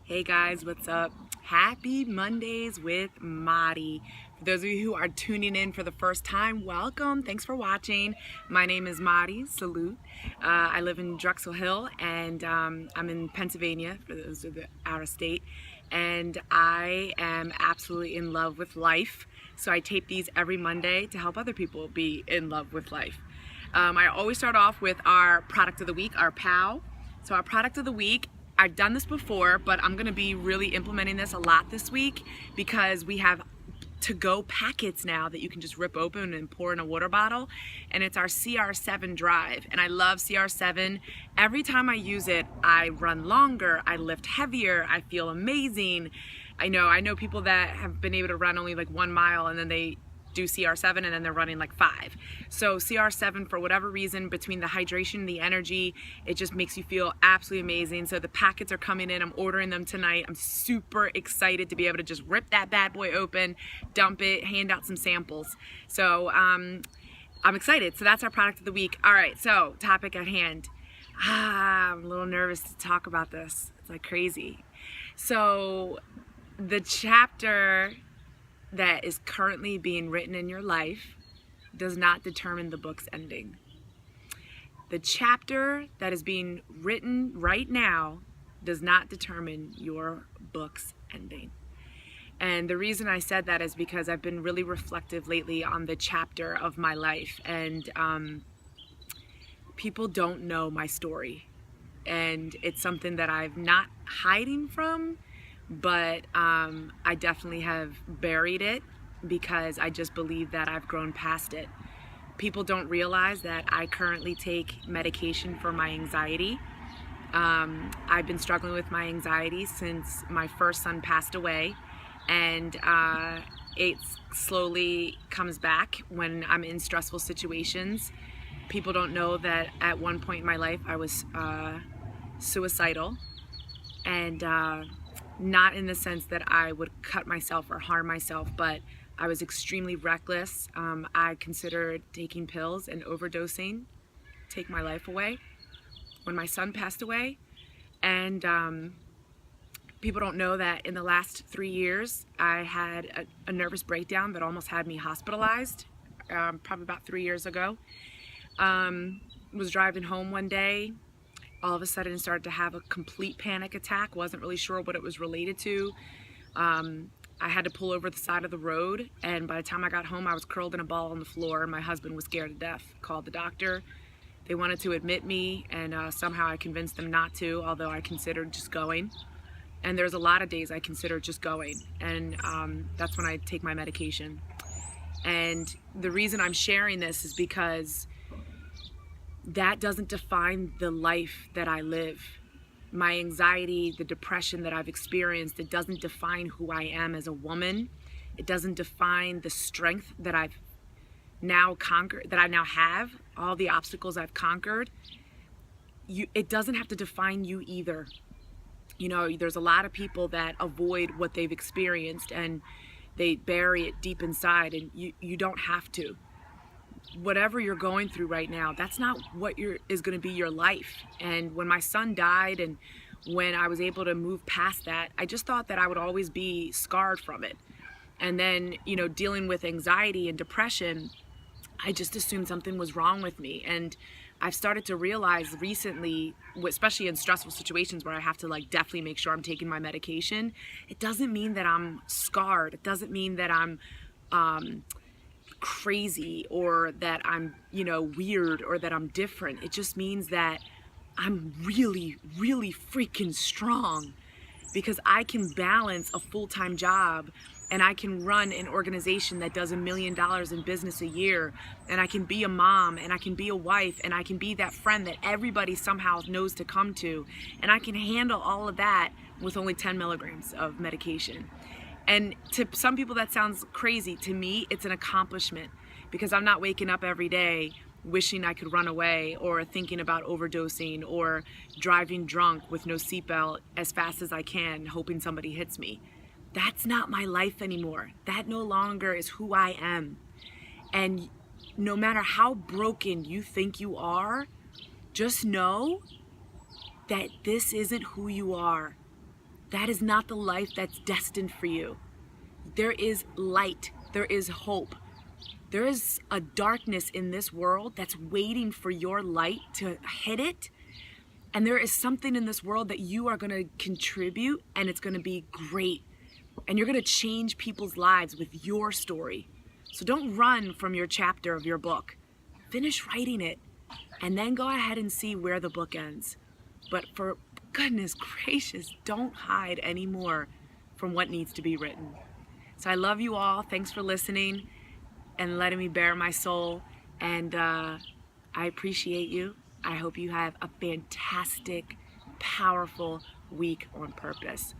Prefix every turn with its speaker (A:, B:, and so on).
A: Hey guys, what's up? Happy Mondays with Madi. For those of you who are tuning in for the first time, welcome. Thanks for watching. My name is Madi. Salute. I live in Drexel Hill and I'm in Pennsylvania, for those of the out of state. And I am absolutely in love with life. So I tape these every Monday to help other people be in love with life. I always start off with our product of the week, our POW. So our product of the week, I've done this before, but I'm gonna be really implementing this a lot this week because we have to-go packets now that you can just rip open and pour in a water bottle, and it's our CR7 Drive, and I love CR7. Every time I use it, I run longer, I lift heavier, I feel amazing. I know people that have been able to run only like 1 mile and then they do CR7 and then they're running like 5. So CR7, for whatever reason, between the hydration, the energy, it just makes you feel absolutely amazing. So the packets are coming in. I'm ordering them tonight. I'm super excited to be able to just rip that bad boy open, dump it, hand out some samples. So I'm excited. So that's our product of the week. All right, so topic at hand. I'm a little nervous to talk about this. It's like crazy. So the chapter that is currently being written in your life does not determine the book's ending. The chapter that is being written right now does not determine your book's ending. And the reason I said that is because I've been really reflective lately on the chapter of my life, and people don't know my story. And it's something that I'm not hiding from, but I definitely have buried it because I just believe that I've grown past it. People don't realize that I currently take medication for my anxiety. I've been struggling with my anxiety since my first son passed away, and it slowly comes back when I'm in stressful situations. People don't know that at one point in my life I was suicidal, and not in the sense that I would cut myself or harm myself, but I was extremely reckless. I considered taking pills and overdosing, take my life away when my son passed away. And people don't know that in the last 3 years, I had a nervous breakdown that almost had me hospitalized, probably about 3 years ago. Was driving home one day, all of a sudden started to have a complete panic attack. Wasn't really sure what it was related to. I had to pull over the side of the road, and by the time I got home, I was curled in a ball on the floor. My husband was scared to death, called the doctor. They wanted to admit me, and somehow I convinced them not to, although I considered just going. And there's a lot of days I consider just going, and that's when I take my medication. And the reason I'm sharing this is because that doesn't define the life that I live. My anxiety, the depression that I've experienced, it doesn't define who I am as a woman. It doesn't define the strength that I've now conquered, that I now have, all the obstacles I've conquered. It doesn't have to define you either. You know, there's a lot of people that avoid what they've experienced and they bury it deep inside, and you don't have to. Whatever you're going through right now, that's not what is going to be your life. And when my son died and when I was able to move past that, I just thought that I would always be scarred from it. And then, you know, dealing with anxiety and depression, I just assumed something was wrong with me. And I've started to realize recently, especially in stressful situations where I have to like definitely make sure I'm taking my medication, it doesn't mean that I'm scarred. It doesn't mean that I'm crazy or that I'm, weird or that I'm different. It just means that I'm really, really freaking strong because I can balance a full-time job and I can run an organization that does $1 million in business a year, and I can be a mom and I can be a wife and I can be that friend that everybody somehow knows to come to, and I can handle all of that with only 10 milligrams of medication. And to some people that sounds crazy. To me, it's an accomplishment because I'm not waking up every day wishing I could run away or thinking about overdosing or driving drunk with no seatbelt as fast as I can, hoping somebody hits me. That's not my life anymore. That no longer is who I am. And no matter how broken you think you are, just know that this isn't who you are. that is not the life that's destined for you. There is light, there is hope. There is a darkness in this world that's waiting for your light to hit it. And there is something in this world that you are going to contribute, and it's going to be great. And you're going to change people's lives with your story. So don't run from your chapter of your book. Finish writing it, and then go ahead and see where the book ends. But for goodness gracious, don't hide anymore from what needs to be written. So I love you all. Thanks for listening and letting me bare my soul. And I appreciate you. I hope you have a fantastic, powerful week on purpose.